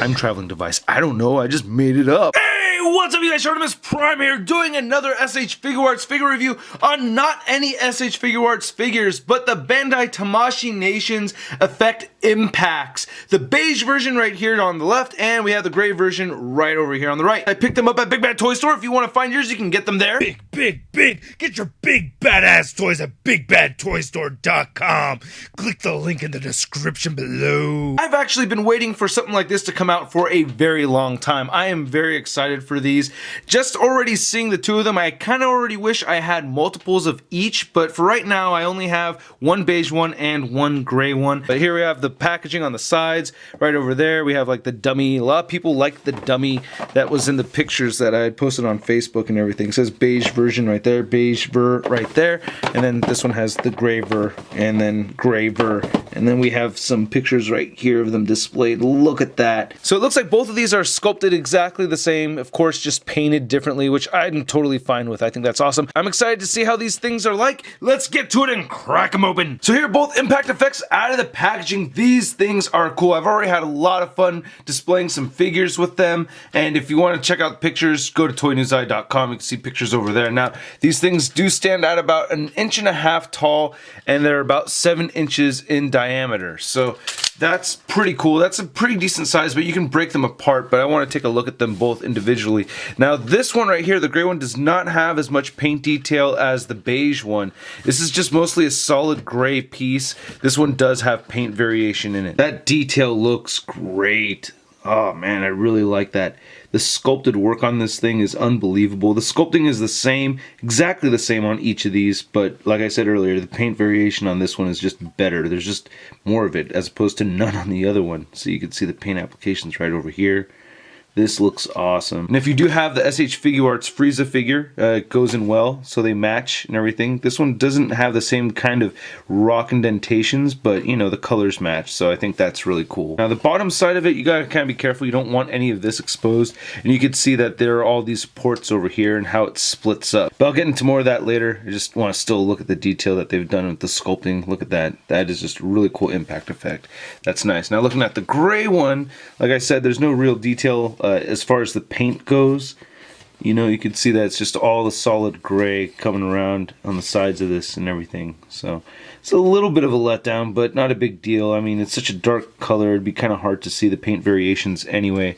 time traveling device. I don't know, I just made it up. Hey, what's up you guys, Artemis Prime here, doing another SH Figuarts figure review on not any SH Figuarts figures, but the Bandai Tamashii Nations Effect Impacts. The beige version right here on the left, and we have the gray version right over here on the right. I picked them up at Big Bad Toy Store. If you want to find yours, you can get them there. Big! Get your big badass toys at BigBadToyStore.com. Click the link in the description below. I've actually been waiting for something like this to come out for a very long time. I am very excited for these. Just already seeing the two of them, I kind of already wish I had multiples of each, but for right now, I only have one beige one and one gray one. But here we have the packaging on the sides. Right over there, we have like the dummy. A lot of people like the dummy that was in the pictures that I posted on Facebook and everything. It says beige version right there, beige ver right there, and then this one has the gray ver and then gray ver, and then we have some pictures right here of them displayed. Look at that. So it looks like both of these are sculpted exactly the same, of course just painted differently, which I'm totally fine with. I think that's awesome. I'm excited to see how these things are like. Let's get to it and crack them open. So here are both impact effects out of the packaging. These things are cool. I've already had a lot of fun displaying some figures with them, and if you want to check out the pictures, go to toynewseye.com. You can see pictures over there. Now these things do stand out about 1.5 inches tall, and they're about 7 inches in diameter, so that's pretty cool. That's a pretty decent size, but you can break them apart, but I want to take a look at them both individually. Now this one right here, the gray one, does not have as much paint detail as the beige one. This is just mostly a solid gray piece. This one does have paint variation in it. That detail looks great. Oh man, I really like that. The sculpted work on this thing is unbelievable. The sculpting is the same, exactly the same on each of these, but like I said earlier, the paint variation on this one is just better. There's just more of it as opposed to none on the other one. So you can see the paint applications right over here. This looks awesome. And if you do have the SH Figuarts Frieza figure, it goes in well, so they match and everything. This one doesn't have the same kind of rock indentations, but you know, the colors match, so I think that's really cool. Now the bottom side of it, you gotta kind of be careful. You don't want any of this exposed, and you can see that there are all these ports over here and how it splits up. But I'll get into more of that later. I just want to still look at the detail that they've done with the sculpting. Look at that. That is just a really cool impact effect. That's nice. Now looking at the gray one, like I said, there's no real detail as far as the paint goes. You know, you can see that it's just all the solid gray coming around on the sides of this and everything. So it's a little bit of a letdown, but not a big deal. I mean, it's such a dark color, it'd be kind of hard to see the paint variations anyway.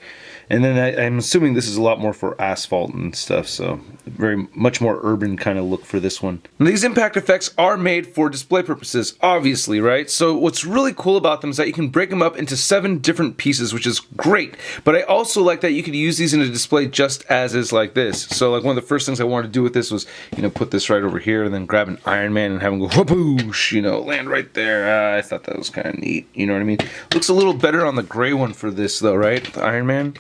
And then I'm assuming this is a lot more for asphalt and stuff, so very much more urban kind of look for this one. And these impact effects are made for display purposes, obviously, right? So what's really cool about them is that you can break them up into 7 different pieces, which is great. But I also like that you could use these in a display just as is like this. So like one of the first things I wanted to do with this was, you know, put this right over here and then grab an Iron Man and have him go whoopoosh, you know, land right there. I thought that was kind of neat, you know what I mean? Looks a little better on the gray one for this though, right? The Iron Man.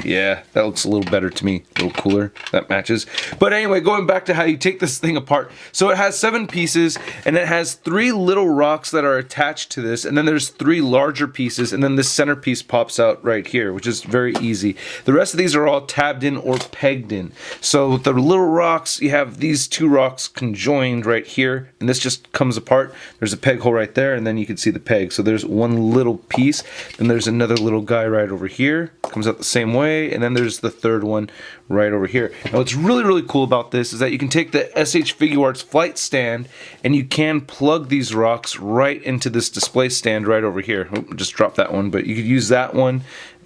Yeah, that looks a little better to me, a little cooler. That matches. But anyway, going back to how you take this thing apart. So it has 7 pieces, and it has 3 little rocks that are attached to this, and then there's 3 larger pieces, and then this centerpiece pops out right here, which is very easy. The rest of these are all tabbed in or pegged in. So with the little rocks, you have these 2 rocks conjoined right here, and this just comes apart. There's a peg hole right there, and then you can see the peg. So there's one little piece, then there's another little guy right over here. Comes out the same way, and then there's the third one right over here. Now what's really cool about this is that you can take the SH Figuarts flight stand and you can plug these rocks right into this display stand right over here. Oh, just dropped that one, but you could use that one,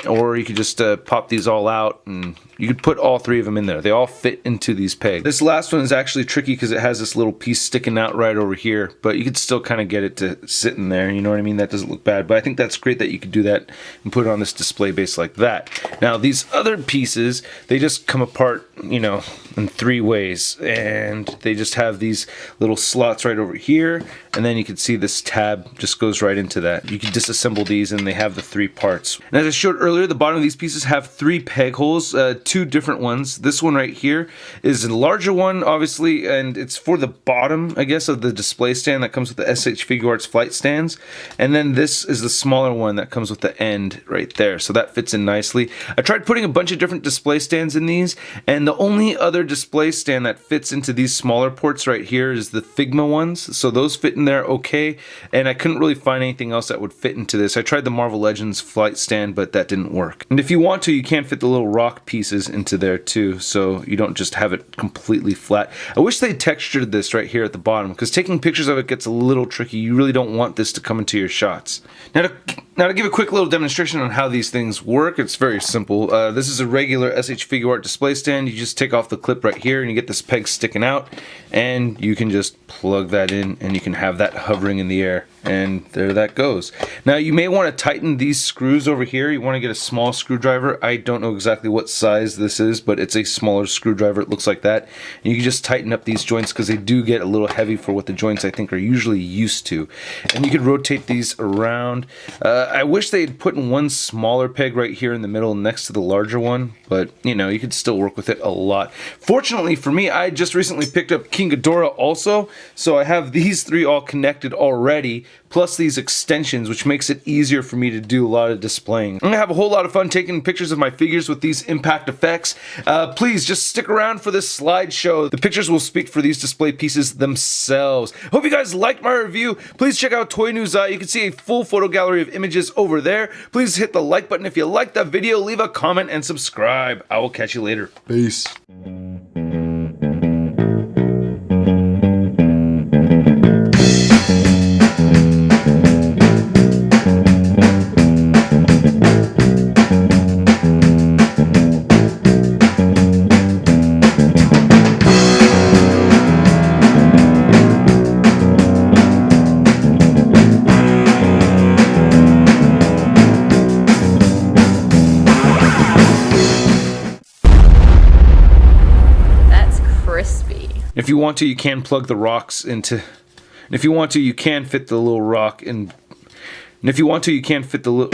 or you could just pop these all out, and you could put all 3 of them in there. They all fit into these pegs. This last one is actually tricky because it has this little piece sticking out right over here, but you could still kind of get it to sit in there, you know what I mean? That doesn't look bad, but I think that's great that you could do that and put it on this display base like that. Now these other pieces, they just come apart, you know, in 3 ways, and they just have these little slots right over here, and then you can see this tab just goes right into that. You can disassemble these and they have the 3 parts. And as I showed earlier, the bottom of these pieces have 3 peg holes, 2 different ones. This one right here is a larger one, obviously, and it's for the bottom, I guess, of the display stand that comes with the SH Figuarts flight stands. And then this is the smaller one that comes with the end right there, so that fits in nicely. I tried putting a bunch of different display stands in these, and the only other other display stand that fits into these smaller ports right here is the Figma ones, so those fit in there okay, and I couldn't really find anything else that would fit into this. I tried the Marvel Legends flight stand, but that didn't work. And if you want to, you can fit the little rock pieces into there too, so you don't just have it completely flat. I wish they textured this right here at the bottom, because taking pictures of it gets a little tricky. You really don't want this to come into your shots. Now to give a quick little demonstration on how these things work, it's very simple. This is a regular SH Figuart display stand. You just take off the clip right here and you get this peg sticking out, and you can just plug that in and you can have that hovering in the air, and there that goes. Now you may want to tighten these screws over here. You want to get a small screwdriver. I don't know exactly what size this is, but it's a smaller screwdriver. It looks like that. And you can just tighten up these joints because they do get a little heavy for what the joints I think are usually used to. And you can rotate these around. I wish they had put in one smaller peg right here in the middle next to the larger one, but you know, you could still work with it a lot. Fortunately for me, I just recently picked up King Ghidorah also, so I have these three all connected already, plus these extensions, which makes it easier for me to do a lot of displaying. I'm gonna have a whole lot of fun taking pictures of my figures with these impact effects. Please just stick around for this slideshow. The pictures will speak for these display pieces themselves. Hope you guys liked my review. Please check out Toy News. You can see a full photo gallery of images over there. Please hit the like button if you liked that video, leave a comment, and subscribe. I will catch you later. Peace. If you want to, you can plug the rocks into... And if you want to, you can fit the little rock in... And if you want to, you can fit the little...